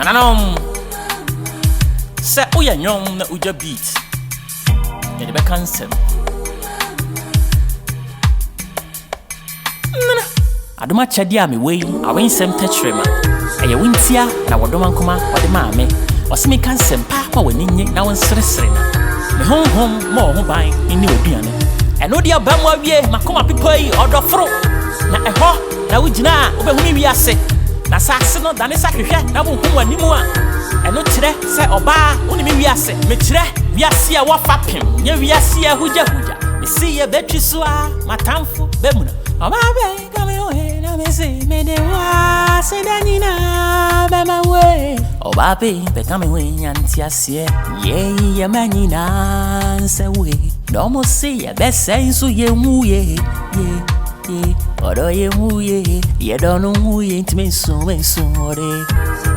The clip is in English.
Ananom se uya nyom na uja beat ya de beka nsem adoma chade a me wei awen nsem tachrema eye wintia na wodoma nkoma wode maame wasemi kan nsem pa ma waninye na won seresere na me honhom ma ho ban ni oduane eno dia bam awie makoma pipoi odoforo na eho na wugina obehumi wiase na saase no dane sakrehwe na bo hu animu a eno kire se oba woni mi wiase me kire wiase a wafapem nya wiase a huja me see ye betwi so a matamfo bemuna oba be kame ohe na me see me de wa se danina be ma we oba be kame we nyanti ase ye manina nse we no mo see ye be sensu ye mu ye Oro ye muye, ye don't know muye, intimacy so ore.